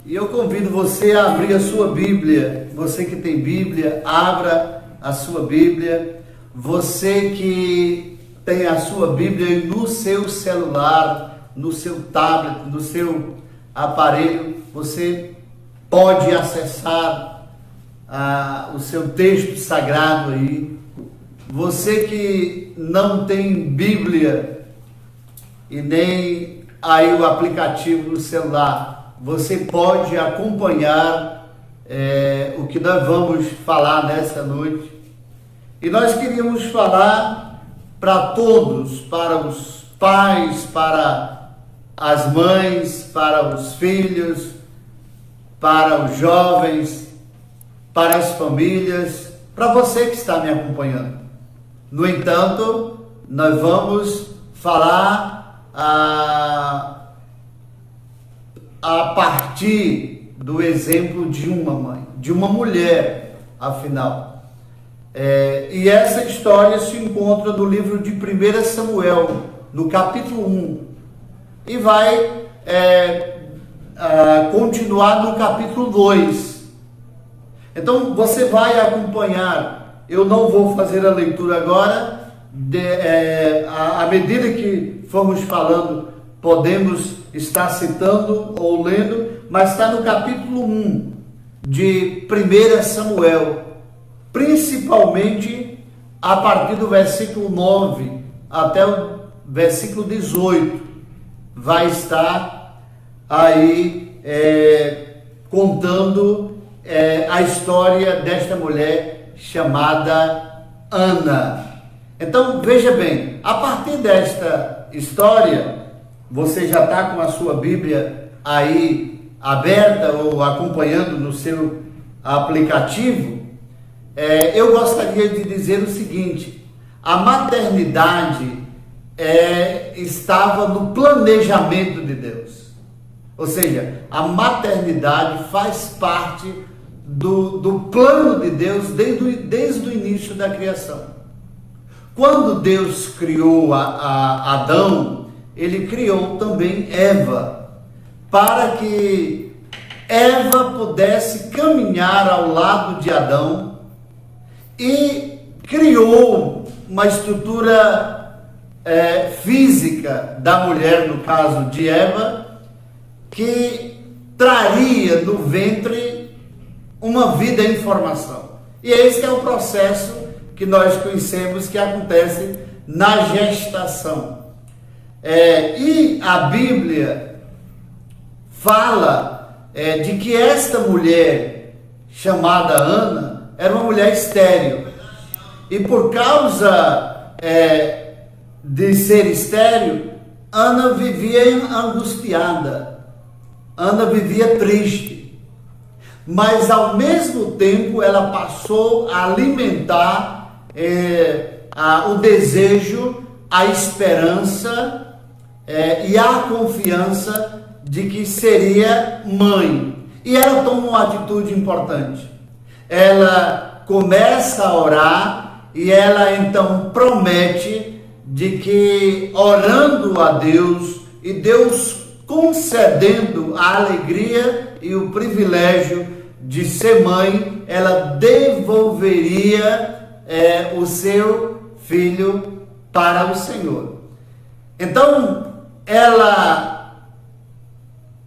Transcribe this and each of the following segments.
E eu convido você a abrir a sua Bíblia. Você que tem Bíblia, abra a sua Bíblia. Você que tem a sua Bíblia no seu celular, no seu tablet, no seu aparelho, você pode acessar o seu texto sagrado aí. Você que não tem Bíblia e nem aí o aplicativo no celular, você pode acompanhar o que nós vamos falar nessa noite. E nós queríamos falar para todos, para os pais, para as mães, para os filhos, para os jovens, para as famílias, para você que está me acompanhando. No entanto, nós vamos falar a partir do exemplo de uma mãe, de uma mulher, afinal. E essa história se encontra no livro de 1 Samuel, no capítulo 1, e vai continuar no capítulo 2. Então você vai acompanhar. Eu não vou fazer a leitura agora, à medida que formos falando, podemos estar citando ou lendo, mas está no capítulo 1 de 1 Samuel, principalmente a partir do versículo 9 até o versículo 18, vai estar aí contando a história desta mulher chamada Ana. Então veja bem, a partir desta história, você já está com a sua Bíblia aí aberta ou acompanhando no seu aplicativo. Eu gostaria de dizer o seguinte: a maternidade estava no planejamento de Deus. Ou seja, a maternidade faz parte do plano de Deus desde o início da criação. Quando Deus criou Adão, ele criou também Eva, para que Eva pudesse caminhar ao lado de Adão, e criou uma estrutura física da mulher, no caso de Eva, que traria no ventre uma vida em formação. E esse é o processo que nós conhecemos que acontece na gestação. E a Bíblia fala de que esta mulher chamada Ana era uma mulher estéril. E por causa de ser estéril, Ana vivia angustiada. Ana vivia triste. Mas ao mesmo tempo ela passou a alimentar o desejo, a esperança e a confiança de que seria mãe. E ela toma uma atitude importante. Ela começa a orar e ela então promete de que, orando a Deus e Deus concedendo a alegria e o privilégio de ser mãe, ela devolveria o seu filho para o Senhor. Então, ela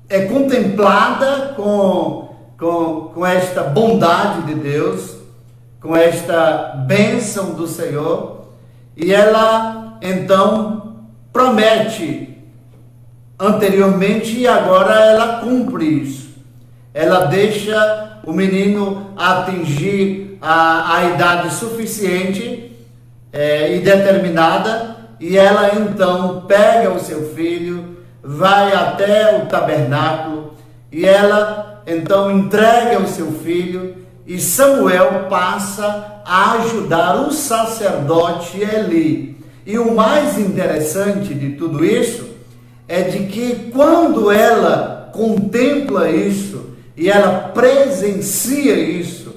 é contemplada com esta bondade de Deus, com esta bênção do Senhor, e ela então promete anteriormente, e agora ela cumpre isso. Ela deixa o menino atingir a idade suficiente e determinada, e ela então pega o seu filho, vai até o tabernáculo, e ela então entrega o seu filho, e Samuel passa a ajudar o sacerdote Eli. E o mais interessante de tudo isso é de que quando ela contempla isso e ela presencia isso,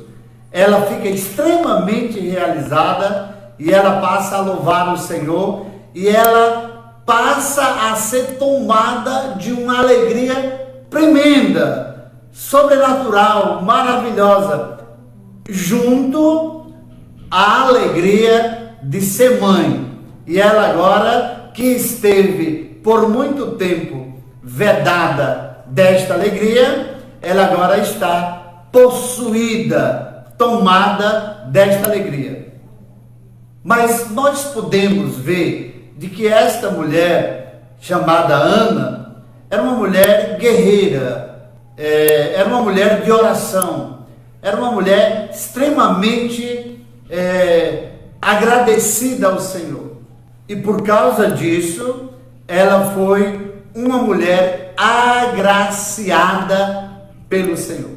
ela fica extremamente realizada e ela passa a louvar o Senhor e ela passa a ser tomada de uma alegria tremenda, sobrenatural, maravilhosa, junto à alegria de ser mãe. E ela agora, que esteve por muito tempo vedada desta alegria, ela agora está possuída, tomada desta alegria. Mas nós podemos ver de que esta mulher, chamada Ana, era uma mulher guerreira, era uma mulher de oração, era uma mulher extremamente agradecida ao Senhor. E por causa disso, ela foi uma mulher agraciada pelo Senhor.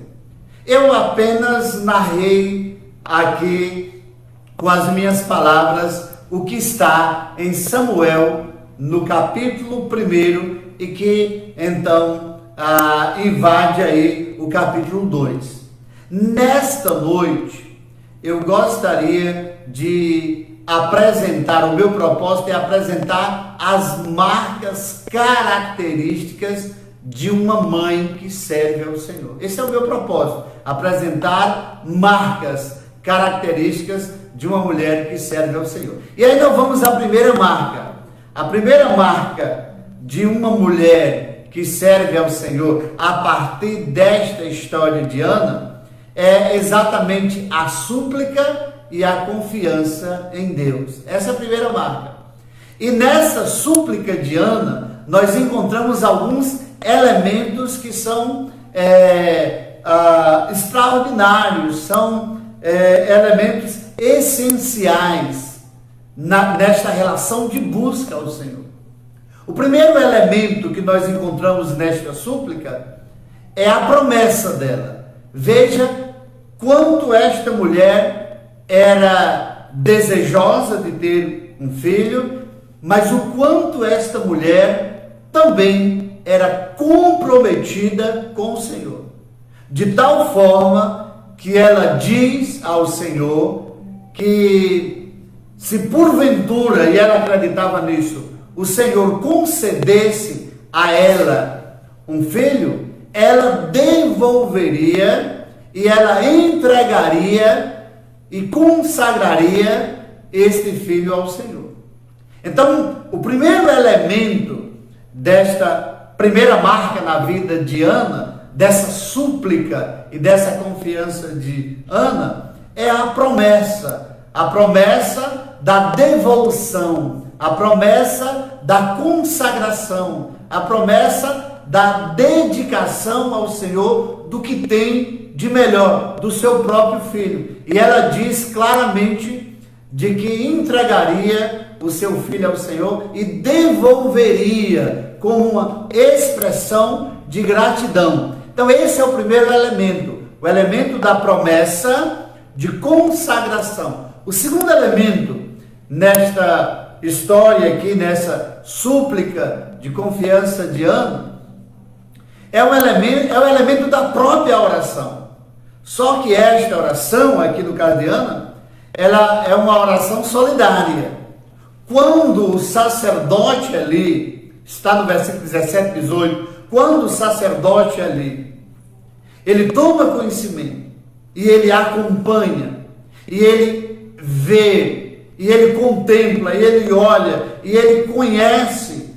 Eu apenas narrei aqui com as minhas palavras o que está em Samuel no capítulo 1 e que então invade aí o capítulo 2. Nesta noite eu gostaria de apresentar, o meu propósito é apresentar as marcas características de uma mãe que serve ao Senhor. Esse é o meu propósito, apresentar marcas características de uma mulher que serve ao Senhor. E aí nós vamos à primeira marca. A primeira marca de uma mulher que serve ao Senhor a partir desta história de Ana é exatamente a súplica e a confiança em Deus. Essa é a primeira marca. E nessa súplica de Ana, nós encontramos alguns elementos que são extraordinários, são elementos essenciais nesta relação de busca ao Senhor. O primeiro elemento que nós encontramos nesta súplica é a promessa dela. Veja quanto esta mulher era desejosa de ter um filho, mas o quanto esta mulher também era comprometida com o Senhor. De tal forma que ela diz ao Senhor que se porventura, e ela acreditava nisso, o Senhor concedesse a ela um filho, ela devolveria e ela entregaria e consagraria este filho ao Senhor. Então, o primeiro elemento desta primeira marca na vida de Ana, dessa súplica e dessa confiança de Ana, é a promessa da devolução, a promessa da consagração, a promessa da dedicação ao Senhor do que tem de melhor, do seu próprio filho. E ela diz claramente de que entregaria o seu filho ao Senhor e devolveria como uma expressão de gratidão. Então esse é o primeiro elemento, o elemento da promessa de consagração. O segundo elemento nesta história aqui, nessa súplica de confiança de Ana, é o elemento da própria oração. Só que esta oração, aqui no caso de Ana, ela é uma oração solidária. Quando o sacerdote ali, está no versículo 17, 18, quando o sacerdote ali, ele toma conhecimento, e ele acompanha, e ele vê, e ele contempla, e ele olha, e ele conhece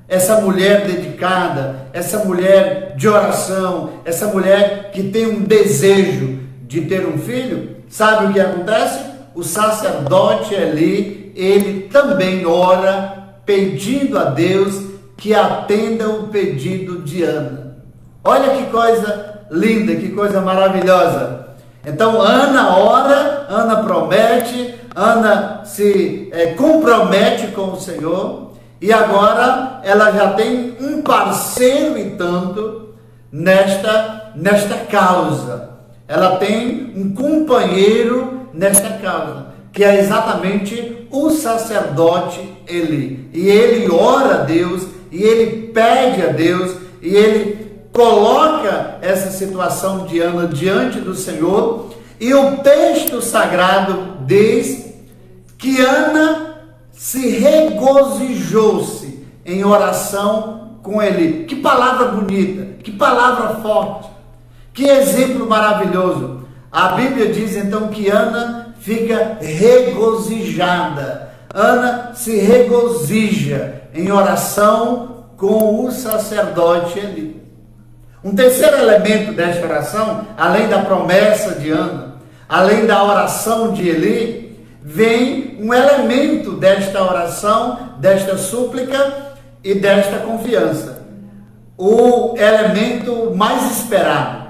essa mulher dedicada, essa mulher de oração, essa mulher que tem um desejo de ter um filho, sabe o que acontece? O sacerdote ali, ele também ora, pedindo a Deus que atenda o pedido de Ana. Olha que coisa linda, que coisa maravilhosa. Então Ana ora, Ana promete, Ana se compromete com o Senhor, e agora ela já tem um parceiro e tanto nesta causa. Ela tem um companheiro nesta causa, que é exatamente o sacerdote Eli. E ele ora a Deus, e ele pede a Deus, e ele coloca essa situação de Ana diante do Senhor, e o texto sagrado diz que Ana se regozijou-se em oração com Eli. Que palavra bonita, que palavra forte. Que exemplo maravilhoso! A Bíblia diz então que Ana fica regozijada. Ana se regozija em oração com o sacerdote Eli. Um terceiro elemento desta oração, além da promessa de Ana, além da oração de Eli, vem um elemento desta oração, desta súplica e desta confiança. O elemento mais esperado,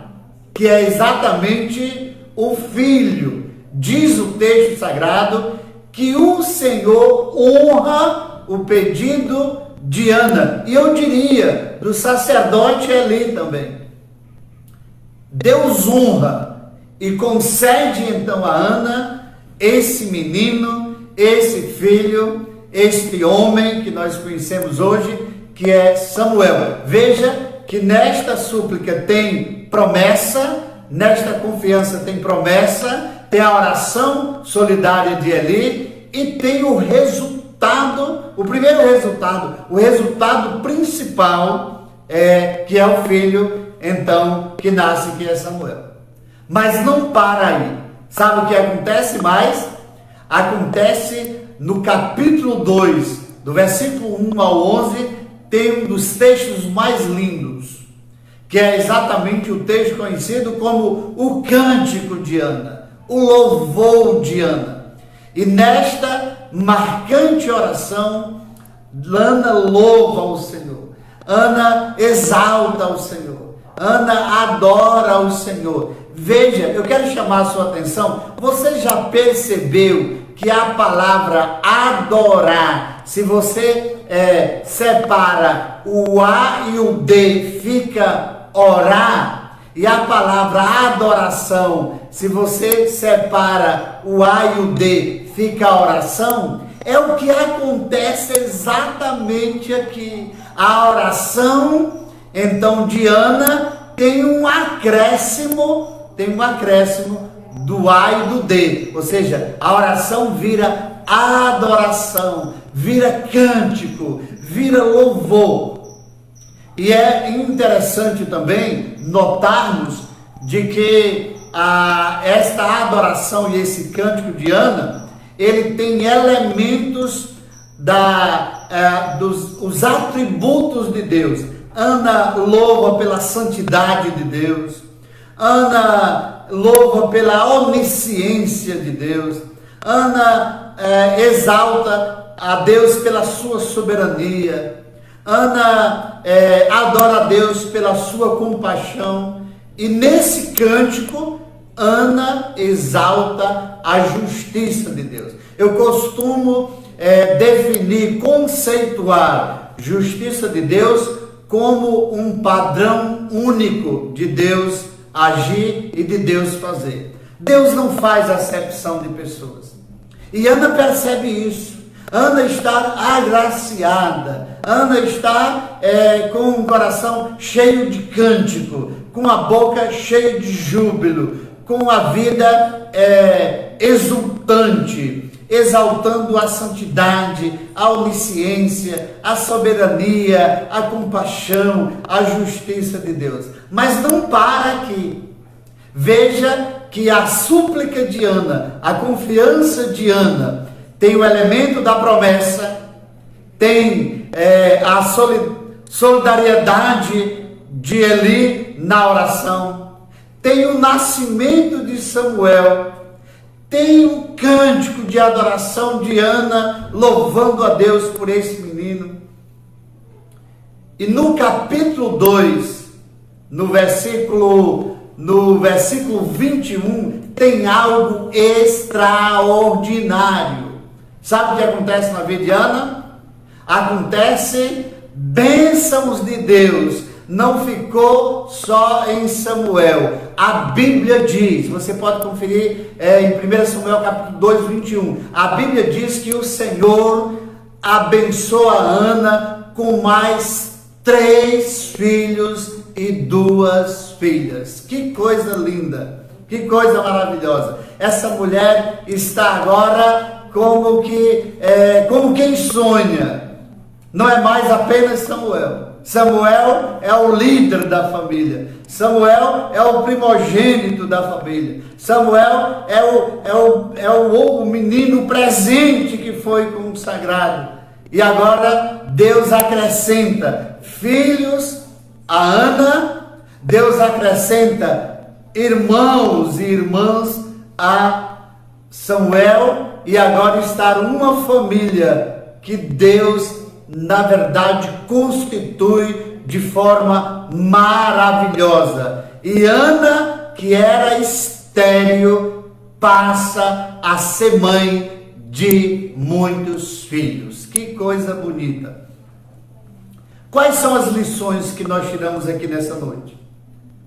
que é exatamente o filho. Diz o texto sagrado que o Senhor honra o pedido de Ana, e eu diria do sacerdote Eli também. Deus honra e concede então a Ana esse menino, esse filho, este homem que nós conhecemos hoje, que é Samuel. Veja que nesta súplica tem promessa, nesta confiança tem promessa, tem a oração solidária de Eli e tem o resultado, o primeiro resultado, o resultado principal, que é o filho, então, que nasce, que é Samuel. Mas não para aí. Sabe o que acontece mais? Acontece no capítulo 2, do versículo 1 ao 11, tem um dos textos mais lindos, que é exatamente o texto conhecido como o Cântico de Ana, o louvor de Ana. E nesta marcante oração, Ana louva o Senhor, Ana exalta o Senhor, Ana adora o Senhor. Veja, eu quero chamar a sua atenção, você já percebeu que a palavra adorar, se você separa o A e o D, fica orar, e a palavra adoração, se você separa o A e o D, fica oração, é o que acontece exatamente aqui. A oração, então, de Ana tem um acréscimo do A e do D, ou seja, a oração vira adoração, vira cântico, vira louvor. E é interessante também notarmos de que esta adoração e esse cântico de Ana, ele tem elementos dos atributos de Deus. Ana louva pela santidade de Deus, Ana louva pela onisciência de Deus, Ana exalta a Deus pela sua soberania, Ana adora a Deus pela sua compaixão, e nesse cântico, Ana exalta a justiça de Deus. Eu costumo definir, conceituar justiça de Deus como um padrão único de Deus agir e de Deus fazer. Deus não faz acepção de pessoas. E Ana percebe isso. Ana está agraciada. Ana está com um coração cheio de cântico, com a boca cheia de júbilo, com a vida exultante, exaltando a santidade, a onisciência, a soberania, a compaixão, a justiça de Deus. Mas não para aqui. Veja que a súplica de Ana, a confiança de Ana, tem o elemento da promessa, tem a solidariedade de Eli na oração, tem o nascimento de Samuel, tem um cântico de adoração de Ana, louvando a Deus por esse menino. E no capítulo 2, no versículo 21, tem algo extraordinário. Sabe o que acontece na vida de Ana? Acontece bênçãos de Deus. Não ficou só em Samuel. A Bíblia diz, você pode conferir em 1 Samuel capítulo 2, 21. A Bíblia diz que o Senhor abençoa Ana com mais 3 filhos e 2 filhas. Que coisa linda, que coisa maravilhosa. Essa mulher está agora como quem sonha. Não é mais apenas Samuel. Samuel é o líder da família. Samuel é o primogênito da família. Samuel é o menino presente que foi consagrado. E agora Deus acrescenta filhos a Ana, Deus acrescenta irmãos e irmãs a Samuel, e agora está uma família que Deus, na verdade, constitui de forma maravilhosa. E Ana, que era estéril, passa a ser mãe de muitos filhos. Que coisa bonita! Quais são as lições que nós tiramos aqui nessa noite?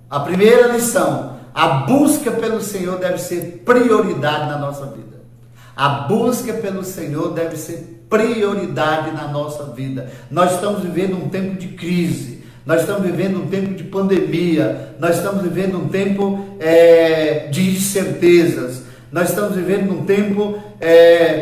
A primeira lição: a busca pelo Senhor deve ser prioridade na nossa vida. A busca pelo Senhor deve ser prioridade na nossa vida. Nós estamos vivendo um tempo de crise, nós estamos vivendo um tempo de pandemia, nós estamos vivendo um tempo de incertezas, nós estamos vivendo um tempo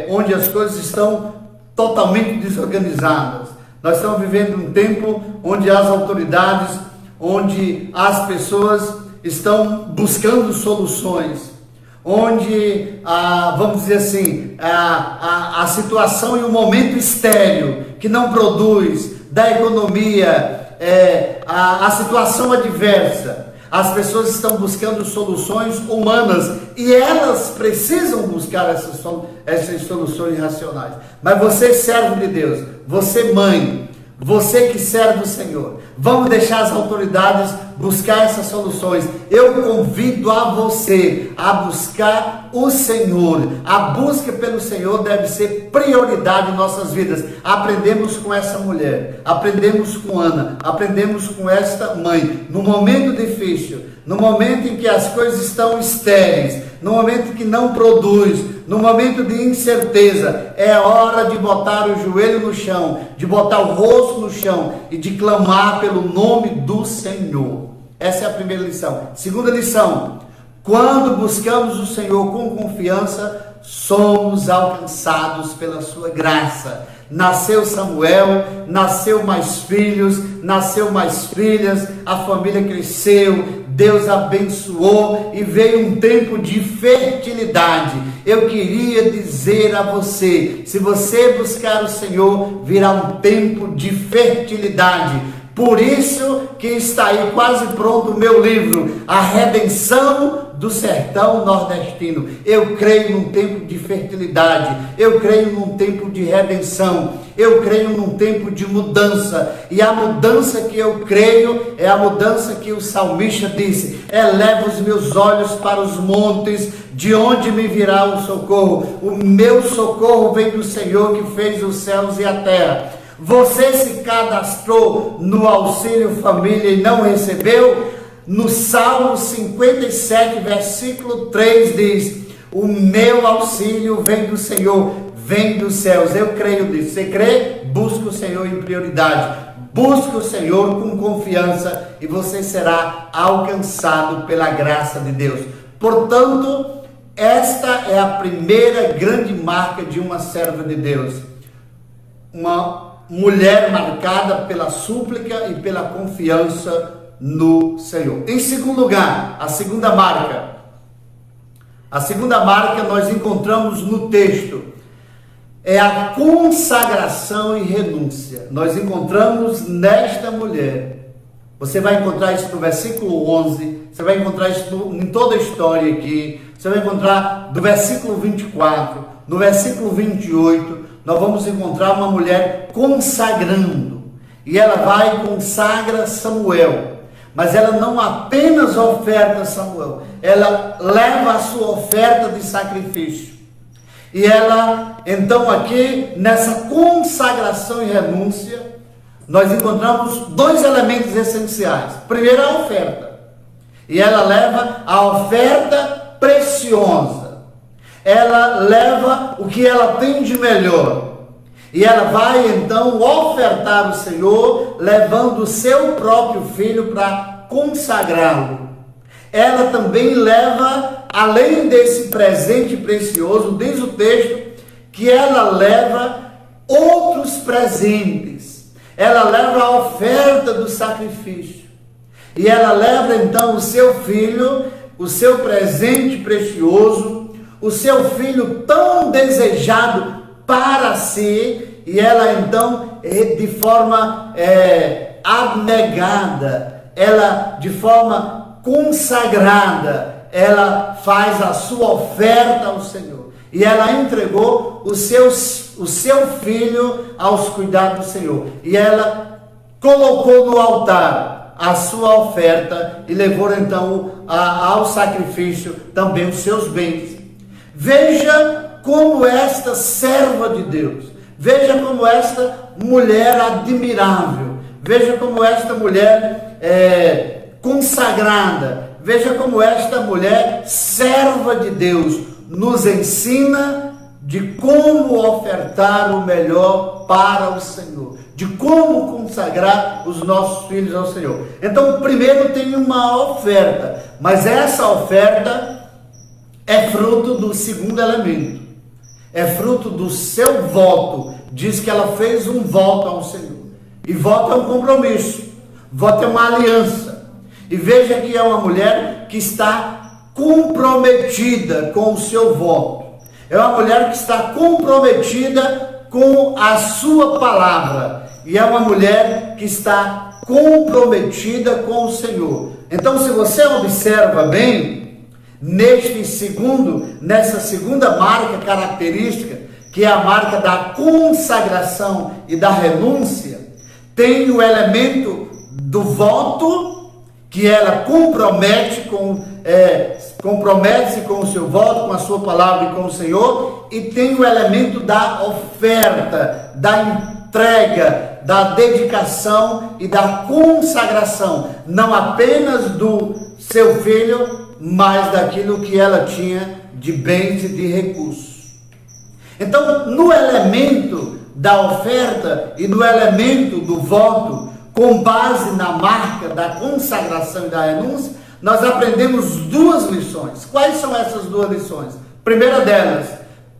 onde as coisas estão totalmente desorganizadas. Nós estamos vivendo um tempo onde as autoridades, onde as pessoas estão buscando soluções, onde, vamos dizer assim, a situação e o momento estéril, que não produz, da economia, a situação adversa, as pessoas estão buscando soluções humanas e elas precisam buscar essas soluções racionais. Mas você, servo de Deus, você, mãe, você que serve o Senhor, vamos deixar as autoridades buscar essas soluções. Eu convido a você a buscar o Senhor. A busca pelo Senhor deve ser prioridade em nossas vidas. Aprendemos com essa mulher, aprendemos com Ana, aprendemos com esta mãe. No momento difícil, no momento em que as coisas estão estéreis, no momento que não produz, no momento de incerteza, é hora de botar o joelho no chão, de botar o rosto no chão e de clamar pelo nome do Senhor. Essa é a primeira lição. Segunda lição: quando buscamos o Senhor com confiança, somos alcançados pela sua graça. Nasceu Samuel, nasceu mais filhos, nasceu mais filhas, a família cresceu, Deus abençoou e veio um tempo de fertilidade. Eu queria dizer a você, se você buscar o Senhor, virá um tempo de fertilidade. Por isso que está aí quase pronto o meu livro, A Redenção do Sertão Nordestino. Eu creio num tempo de fertilidade, eu creio num tempo de redenção, eu creio num tempo de mudança, e a mudança que eu creio é a mudança que o salmista disse: eleva os meus olhos para os montes, de onde me virá o socorro? O meu socorro vem do Senhor que fez os céus e a terra. Você se cadastrou no Auxílio Família e não recebeu? No Salmo 57, versículo 3 diz: o meu auxílio vem do Senhor, vem dos céus. Eu creio nisso. Você crê? Busca o Senhor em prioridade. Busca o Senhor com confiança e você será alcançado pela graça de Deus. Portanto, esta é a primeira grande marca de uma serva de Deus. Uma mulher marcada pela súplica e pela confiança no Senhor. Em segundo lugar, a segunda marca nós encontramos no texto, é a consagração e renúncia. Nós encontramos nesta mulher, você vai encontrar isso no versículo 11, você vai encontrar isso em toda a história aqui, você vai encontrar do versículo 24, no versículo 28, nós vamos encontrar uma mulher consagrando, e ela vai e consagra Samuel. Mas ela não apenas oferta Samuel, ela leva a sua oferta de sacrifício. E ela, então aqui, nessa consagração e renúncia, nós encontramos dois elementos essenciais. Primeiro, a oferta. E ela leva a oferta preciosa. Ela leva o que ela tem de melhor. E ela vai então ofertar o Senhor, levando o seu próprio filho para consagrá-lo. Ela também leva, além desse presente precioso, diz o texto, que ela leva outros presentes. Ela leva a oferta do sacrifício. E ela leva então o seu filho, o seu presente precioso, o seu filho tão desejado para si, e ela então, de forma abnegada, ela de forma consagrada, ela faz a sua oferta ao Senhor. E ela entregou o seu filho aos cuidados do Senhor. E ela colocou no altar a sua oferta e levou então ao sacrifício também os seus bens. Veja como esta serva de Deus, veja como esta mulher admirável, veja como esta mulher consagrada, veja como esta mulher serva de Deus nos ensina de como ofertar o melhor para o Senhor, de como consagrar os nossos filhos ao Senhor. Então, primeiro tem uma oferta, mas essa oferta é fruto do segundo elemento, é fruto do seu voto. Diz que ela fez um voto ao Senhor, e voto é um compromisso, voto é uma aliança. E veja que é uma mulher que está comprometida com o seu voto, é uma mulher que está comprometida com a sua palavra, e é uma mulher que está comprometida com o Senhor. Então, se você observa bem, nessa segunda marca característica, que é a marca da consagração e da renúncia, tem o elemento do voto, que ela compromete-se com o seu voto, com a sua palavra e com o Senhor, e tem o elemento da oferta, da entrega, da dedicação e da consagração, não apenas do seu filho, mas daquilo que ela tinha de bens e de recursos. Então, no elemento da oferta e no elemento do voto, com base na marca da consagração e da renúncia, nós aprendemos duas lições. Quais são essas duas lições? Primeira delas,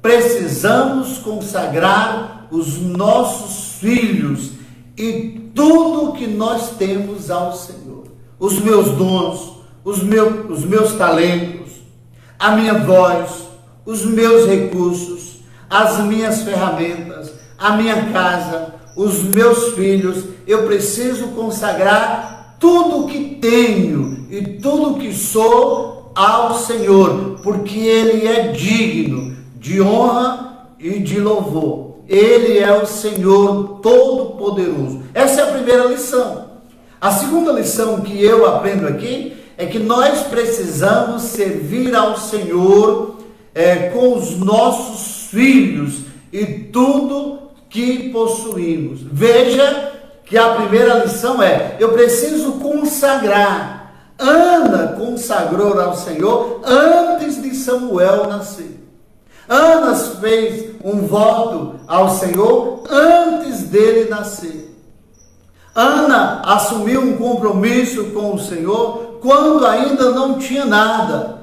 precisamos consagrar os nossos filhos e tudo que nós temos ao Senhor. Os meus dons, os meus talentos, a minha voz, os meus recursos, as minhas ferramentas, a minha casa, os meus filhos. Eu preciso consagrar tudo que tenho e tudo que sou ao Senhor, porque Ele é digno de honra e de louvor. Ele é o Senhor Todo-Poderoso. Essa é a primeira lição. A segunda lição que eu aprendo aqui é que nós precisamos servir ao Senhor com os nossos filhos e tudo que possuímos. Veja que a primeira lição é: eu preciso consagrar. Ana consagrou ao Senhor antes de Samuel nascer. Ana fez um voto ao Senhor antes dele nascer. Ana assumiu um compromisso com o Senhor quando ainda não tinha nada.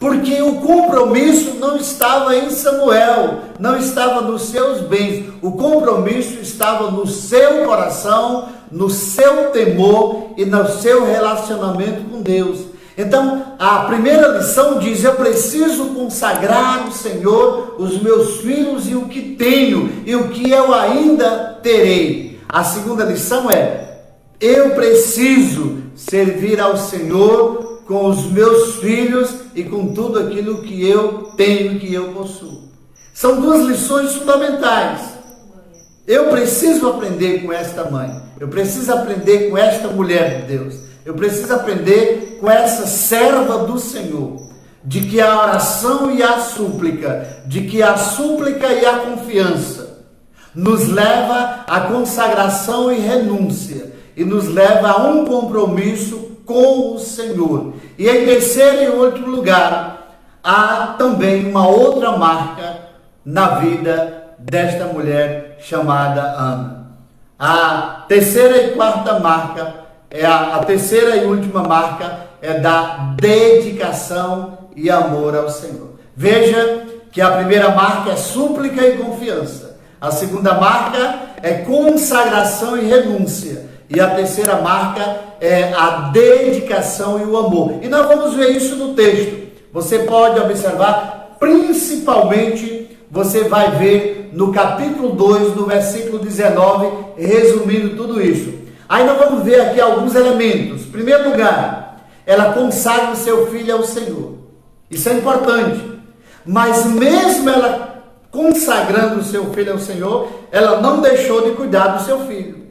Porque o compromisso não estava em Samuel, não estava nos seus bens. O compromisso estava no seu coração, no seu temor e no seu relacionamento com Deus. Então, a primeira lição diz: eu preciso consagrar ao Senhor os meus filhos e o que tenho e o que eu ainda terei. A segunda lição é: eu preciso servir ao Senhor com os meus filhos e com tudo aquilo que eu tenho, que eu possuo. São duas lições fundamentais. Eu preciso aprender com esta mãe, eu preciso aprender com esta mulher de Deus, eu preciso aprender com essa serva do Senhor, de que a oração e a súplica, e a confiança nos leva à consagração e renúncia, e nos leva a um compromisso com o Senhor. E em terceiro e último lugar, há também uma outra marca na vida desta mulher chamada Ana. A terceira e quarta marca, a terceira e última marca é da dedicação e amor ao Senhor. Veja que a primeira marca é súplica e confiança. A segunda marca é consagração e renúncia. E a terceira marca é a dedicação e o amor. E nós vamos ver isso no texto. Você pode observar, principalmente, você vai ver no capítulo 2, no versículo 19, resumindo tudo isso. Aí nós vamos ver aqui alguns elementos. Em primeiro lugar, ela consagra o seu filho ao Senhor. Isso é importante. Mas mesmo ela consagrando o seu filho ao Senhor, ela não deixou de cuidar do seu filho.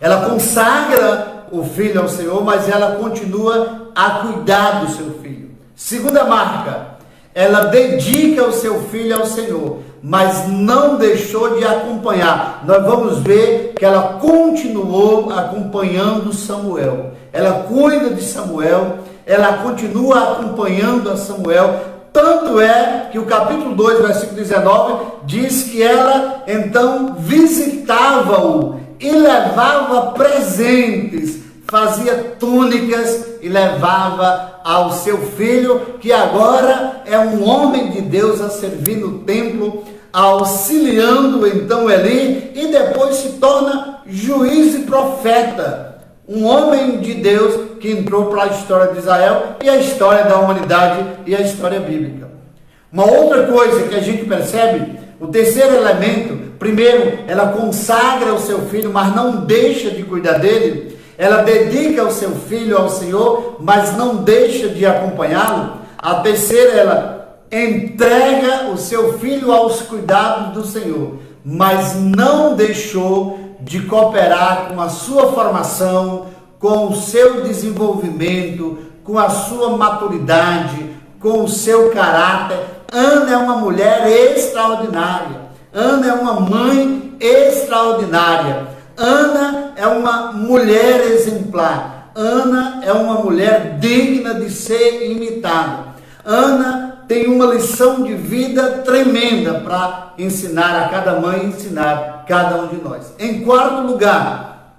Ela consagra o filho ao Senhor, mas ela continua a cuidar do seu filho. Segunda marca, ela dedica o seu filho ao Senhor, mas não deixou de acompanhar. Nós vamos ver que ela continuou acompanhando Samuel. Ela cuida de Samuel, ela continua acompanhando a Samuel. Tanto é que o capítulo 2, versículo 19, diz que ela então visitava-o e levava presentes, fazia túnicas e levava ao seu filho, que agora é um homem de Deus a servir no templo, auxiliando então Eli, e depois se torna juiz e profeta. Um homem de Deus que entrou para a história de Israel e a história da humanidade e a história bíblica. Uma outra coisa que a gente percebe, o terceiro elemento, primeiro, ela consagra o seu filho, mas não deixa de cuidar dele. Ela dedica o seu filho ao Senhor, mas não deixa de acompanhá-lo. A terceira, ela entrega o seu filho aos cuidados do Senhor, mas não deixou de cooperar com a sua formação, com o seu desenvolvimento, com a sua maturidade, com o seu caráter. Ana é uma mulher extraordinária. Ana é uma mãe extraordinária. Ana é uma mulher exemplar. Ana é uma mulher digna de ser imitada. Ana tem uma lição de vida tremenda para ensinar a cada mãe, ensinar cada um de nós. Em quarto lugar,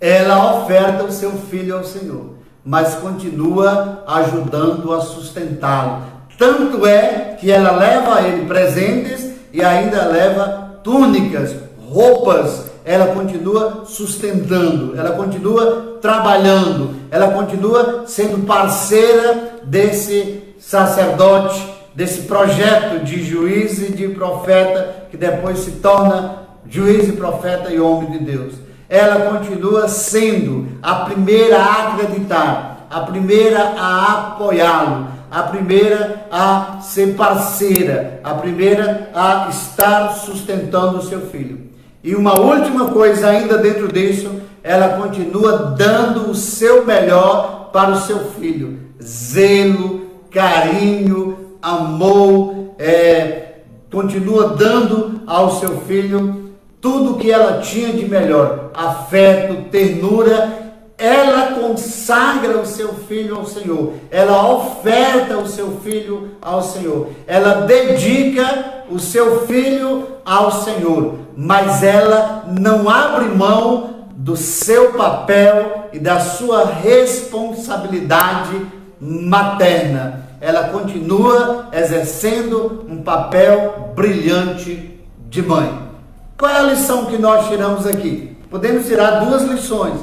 ela oferta o seu filho ao Senhor, mas continua ajudando a sustentá-lo. Tanto é que ela leva a ele presentes e ainda leva túnicas, roupas. Ela continua sustentando, ela continua trabalhando, ela continua sendo parceira desse sacerdote, desse projeto de juiz e de profeta, que depois se torna juiz e profeta e homem de Deus. Ela continua sendo a primeira a acreditar, a primeira a apoiá-lo, a primeira a ser parceira, a primeira a estar sustentando o seu filho. E uma última coisa ainda dentro disso, ela continua dando o seu melhor para o seu filho. Zelo, carinho, amor, continua dando ao seu filho tudo que ela tinha de melhor. Afeto, ternura. Ela consagra o seu filho ao Senhor. Ela oferta o seu filho ao Senhor. Ela dedica o seu filho ao Senhor. Mas ela não abre mão do seu papel e da sua responsabilidade materna. Ela continua exercendo um papel brilhante de mãe. Qual é a lição que nós tiramos aqui? Podemos tirar duas lições.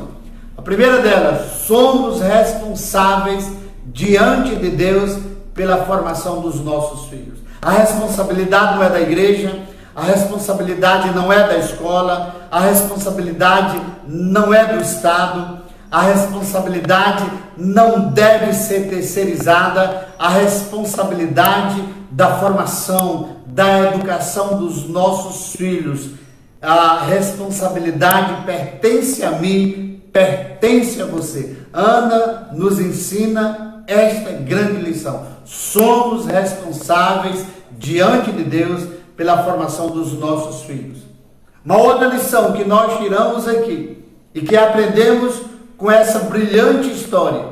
A primeira delas, somos responsáveis diante de Deus pela formação dos nossos filhos. A responsabilidade não é da igreja, a responsabilidade não é da escola, a responsabilidade não é do Estado, a responsabilidade não deve ser terceirizada, a responsabilidade da formação, da educação dos nossos filhos, a responsabilidade pertence a mim, pertence a você. Ana nos ensina esta grande lição. Somos responsáveis diante de Deus pela formação dos nossos filhos. Uma outra lição que nós tiramos aqui e que aprendemos com essa brilhante história: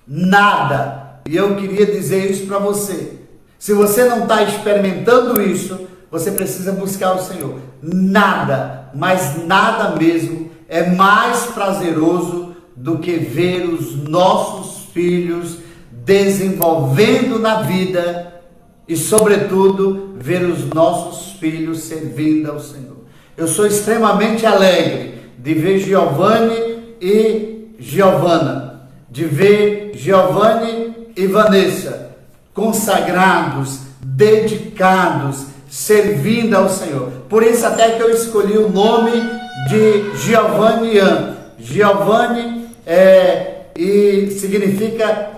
nada, e eu queria dizer isso para você, se você não está experimentando isso, você precisa buscar o Senhor. Nada, mas nada mesmo, é mais prazeroso do que ver os nossos filhos desenvolvendo na vida e, sobretudo, ver os nossos filhos servindo ao Senhor. Eu sou extremamente alegre de ver Giovanni e Giovana, de ver Giovanni e Vanessa, consagrados, dedicados, servindo ao Senhor. Por isso até que eu escolhi o nome de Giovanni Ian. Giovanni e significa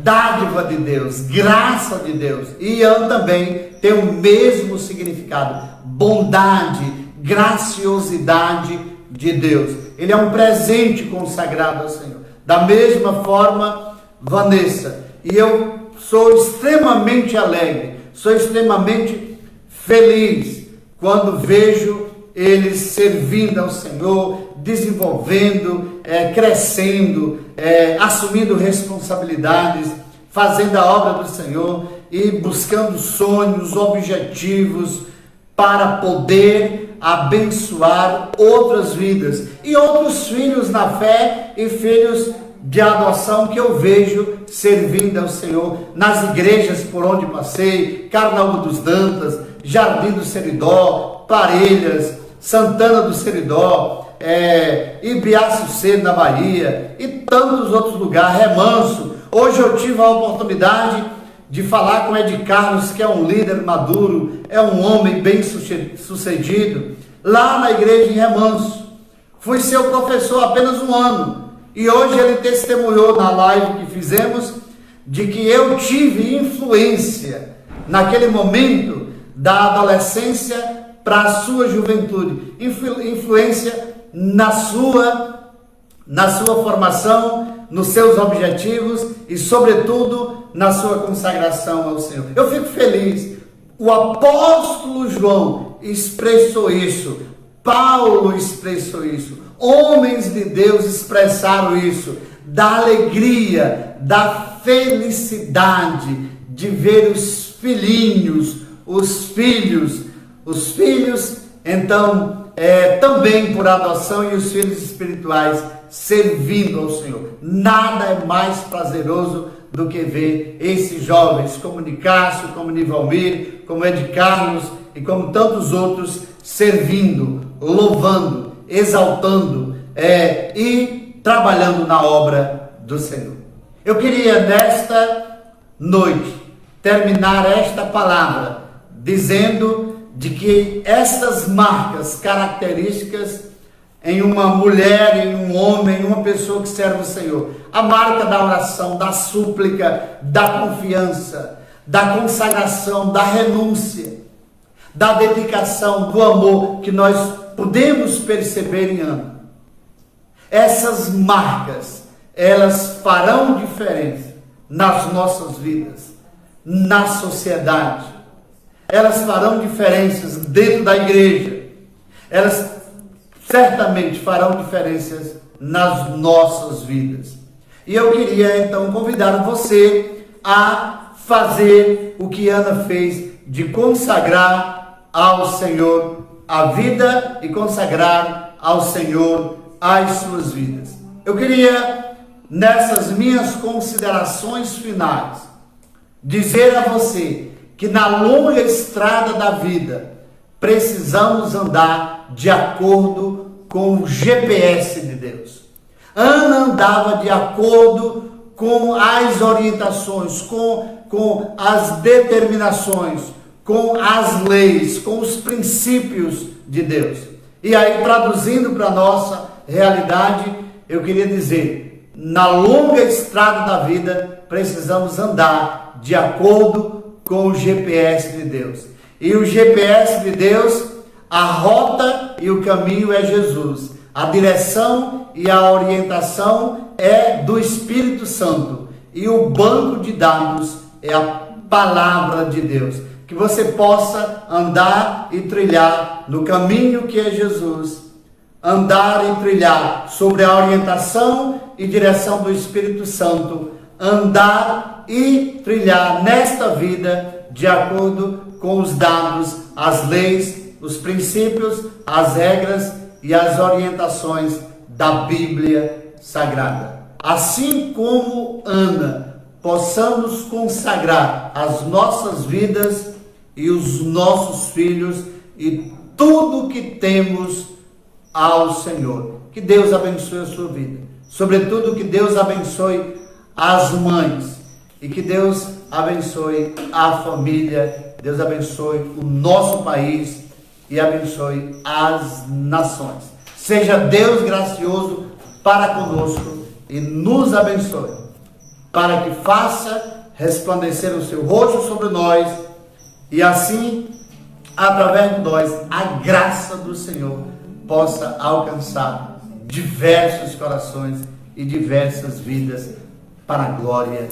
dádiva de Deus, graça de Deus. E Ian também tem o mesmo significado, bondade, graciosidade de Deus. Ele é um presente consagrado ao Senhor. Da mesma forma, Vanessa. E eu sou extremamente alegre, sou extremamente feliz quando vejo eles servindo ao Senhor, desenvolvendo, crescendo, assumindo responsabilidades, fazendo a obra do Senhor e buscando sonhos, objetivos para poder abençoar outras vidas e outros filhos na fé e filhos de adoção que eu vejo servindo ao Senhor nas igrejas por onde passei, Carnaúba dos Dantas, Jardim do Seridó, Parelhas, Santana do Seridó, Ibiaçuceiro na Bahia e tantos outros lugares, Remanso. Hoje eu tive a oportunidade de falar com Ed Carlos, que é um líder maduro, é um homem bem sucedido, lá na igreja em Remanso. Fui seu professor há apenas um ano. E hoje ele testemunhou na live que fizemos de que eu tive influência naquele momento da adolescência para a sua juventude, influência na sua formação, nos seus objetivos e sobretudo na sua consagração ao Senhor. Eu fico feliz. O apóstolo João expressou isso, Paulo expressou isso, homens de Deus expressaram isso, da alegria, da felicidade de ver os filhinhos, os filhos, então, também por adoção, e os filhos espirituais servindo ao Senhor. Nada é mais prazeroso do que ver esses jovens, como Nicásio, como Nivalmir, como Ed Carlos e como tantos outros, servindo, louvando, exaltando e trabalhando na obra do Senhor. Eu queria nesta noite terminar esta palavra dizendo de que estas marcas características em uma mulher, em um homem, em uma pessoa que serve o Senhor, a marca da oração, da súplica, da confiança, da consagração, da renúncia, da dedicação, do amor que nós podemos perceber em Ana. Essas marcas, elas farão diferença nas nossas vidas, na sociedade. Elas farão diferenças dentro da igreja. Elas certamente farão diferenças nas nossas vidas. E eu queria então convidar você a fazer o que Ana fez, de consagrar ao Senhor a vida e consagrar ao Senhor as suas vidas. Eu queria, nessas minhas considerações finais, dizer a você que na longa estrada da vida precisamos andar de acordo com o GPS de Deus. Ana andava de acordo com as orientações, com as determinações, com as leis, com os princípios de Deus. E aí, traduzindo para a nossa realidade, eu queria dizer, na longa estrada da vida, precisamos andar de acordo com o GPS de Deus. E o GPS de Deus, a rota e o caminho é Jesus. A direção e a orientação é do Espírito Santo. E o banco de dados é a palavra de Deus. Que você possa andar e trilhar no caminho que é Jesus. Andar e trilhar sobre a orientação e direção do Espírito Santo. Andar e trilhar nesta vida de acordo com os dados, as leis, os princípios, as regras e as orientações da Bíblia Sagrada. Assim como Ana, possamos consagrar as nossas vidas e os nossos filhos e tudo que temos ao Senhor. Que Deus abençoe a sua vida. Sobretudo, que Deus abençoe as mães. E que Deus abençoe a família. Deus abençoe o nosso país. E abençoe as nações. Seja Deus gracioso para conosco e nos abençoe, para que faça resplandecer o seu rosto sobre nós e assim, através de nós, a graça do Senhor possa alcançar diversos corações e diversas vidas para a glória